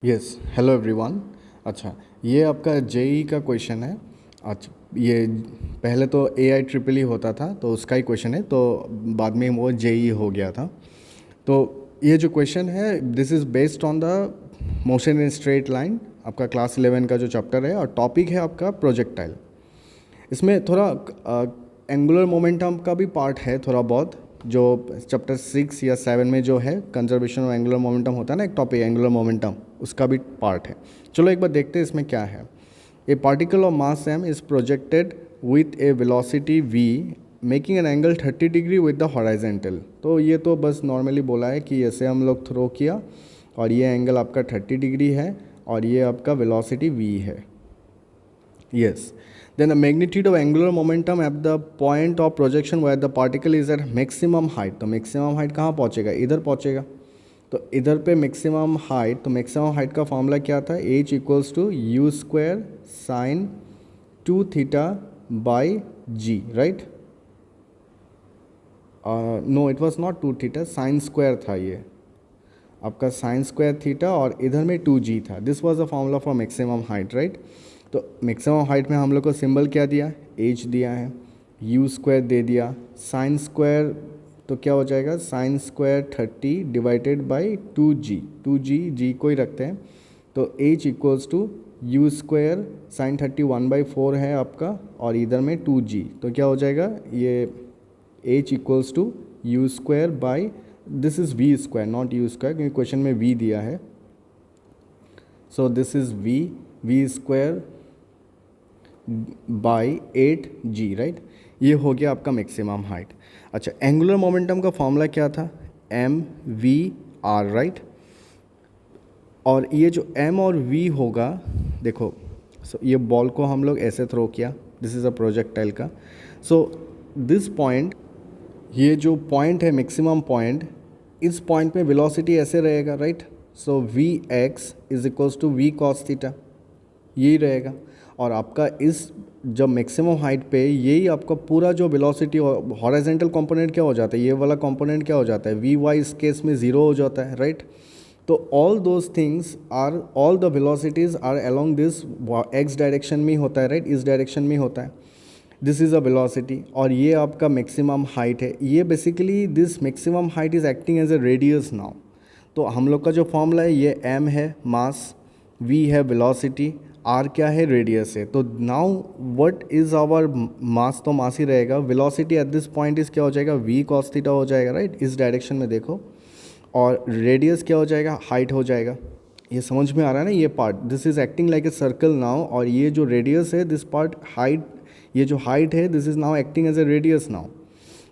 Yes, hello everyone. अच्छा, ये आपका जेई का क्वेश्चन है। अच्छा, ये पहले तो एआई ट्रिपल ई होता था तो उसका ही क्वेश्चन है, तो बाद में वो जेई हो गया था। तो ये जो क्वेश्चन है this is based on the motion in straight line, आपका क्लास 11 का जो चैप्टर है, और टॉपिक है आपका प्रोजेक्टाइल। इसमें थोड़ा एंगुलर मोमेंटम का भी पार्ट है थोड़ा बहुत, जो चैप्टर 6 या 7 में जो है कंजर्वेशन ऑफ एंगुलर मोमेंटम होता है ना, एक टॉपिक एंगुलर मोमेंटम, उसका भी पार्ट है। चलो एक बार देखते हैं इसमें क्या है। A particle of mass M is projected with a velocity V making an angle 30 degree with the horizontal. तो ये तो बस नॉर्मली बोला है कि ऐसे हम लोग थ्रो किया और ये एंगल आपका 30 डिग्री है और ये आपका वेलोसिटी v है। Yes. Then the magnitude of angular momentum at the point of projection where the particle is at maximum height. तो maximum height कहाँ पहुँचेगा? इधर पहुँचेगा। तो इधर पे maximum height, तो maximum height का फॉर्मूला क्या था? h equals to U square sine 2 theta by G, right? No, it was not 2 theta, sine square था ये आपका, साइन स्क्वायर थीटा, और इधर में 2g था। This was the formula for maximum height, right? तो मैक्सिमम हाइट में हम लोग को सिंबल क्या दिया? h दिया है, यू स्क्वायर दे दिया, साइन स्क्वायर तो क्या हो जाएगा? Sine square 30 divided by 2g को ही रखते हैं, तो h equals to U square sine 30 1/4 है आपका, और इधर में 2g, तो क्या हो जाएगा? ये h equals to U square by, this is V square not U square, क्योंकि क्वेश्चन में v दिया है। So this is V square by 8g, right? ये हो गया आपका मैक्सिमम हाइट। अच्छा, एंगुलर मोमेंटम का फॉर्मूला क्या था? mv/r, right? और ये जो m और v होगा, देखो, ये बॉल को हम लोग ऐसे थ्रो किया, दिस इज़ अ प्रोजेक्टाइल का। सो दिस पॉइंट, ये जो पॉइंट है मैक्सिमम पॉइंट, इस पॉइंट में वेलोसिटी ऐसे रहेगा, right? So V X is equals to V cos theta, यही रहेगा। और आपका इस जब मैक्सिमम हाइट पे यही आपका पूरा जो वेलोसिटी हॉरिजॉन्टल कंपोनेंट क्या हो जाता है, ये वाला कंपोनेंट क्या हो जाता है? वी वाई इस केस में ज़ीरो हो जाता है, राइट? तो all those things are, all the velocities are along this X direction में ही होता है, राइट? इस डायरेक्शन में ही होता है। दिस इज़ अ वेलोसिटी, और ये आपका मैक्सिमम हाइट है। ये basically this maximum height is acting as a radius now. तो हम लोग का जो फॉर्मूला है, ये m है मास, v है वेलोसिटी, r क्या है? रेडियस है। तो नाउ व्हाट इज़ आवर मास? तो मास ही रहेगा। Velocity at this point is क्या हो जाएगा? v cos थीटा हो जाएगा, राइट? इस डायरेक्शन में देखो। और रेडियस क्या हो जाएगा? हाइट हो जाएगा। ये समझ में आ रहा है ना ये part? This is acting like a circle now, और ये जो रेडियस है दिस पार्ट हाइट, ये जो हाइट है this is now acting as a radius now.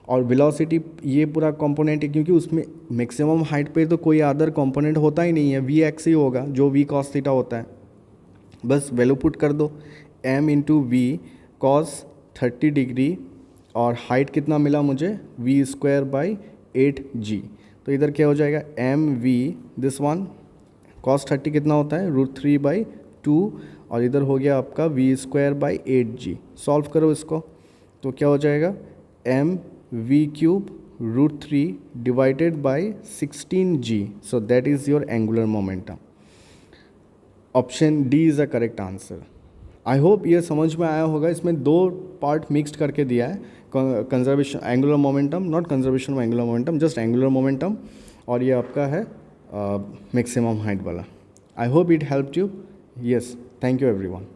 और वेलोसिटी ये पूरा कंपोनेंट है, क्योंकि उसमें मैक्सिमम हाइट पे तो कोई अदर कंपोनेंट होता ही नहीं है, वी एक्स ही होगा जो वी कॉस थीटा होता है। बस वैल्यू पुट कर दो, m into V cos 30 degree, और हाइट कितना मिला मुझे? V square by 8g। तो इधर क्या हो जाएगा? M V this one cos 30 कितना होता है? √3/2, और इधर हो गया आपका we square by 8g। Solve करो इसको, तो क्या हो जाएगा? M V cube √3 divided by 16g। So that is your angular momentum. Option D is the correct answer. I hope ये समझ में आया होगा। इसमें दो पार्ट मिक्सड करके दिया है, conservation angular momentum, not conservation of angular momentum, just angular momentum, और ये आपका है मैक्सिमम हाइट वाला। I hope it helped you. Yes, thank you everyone.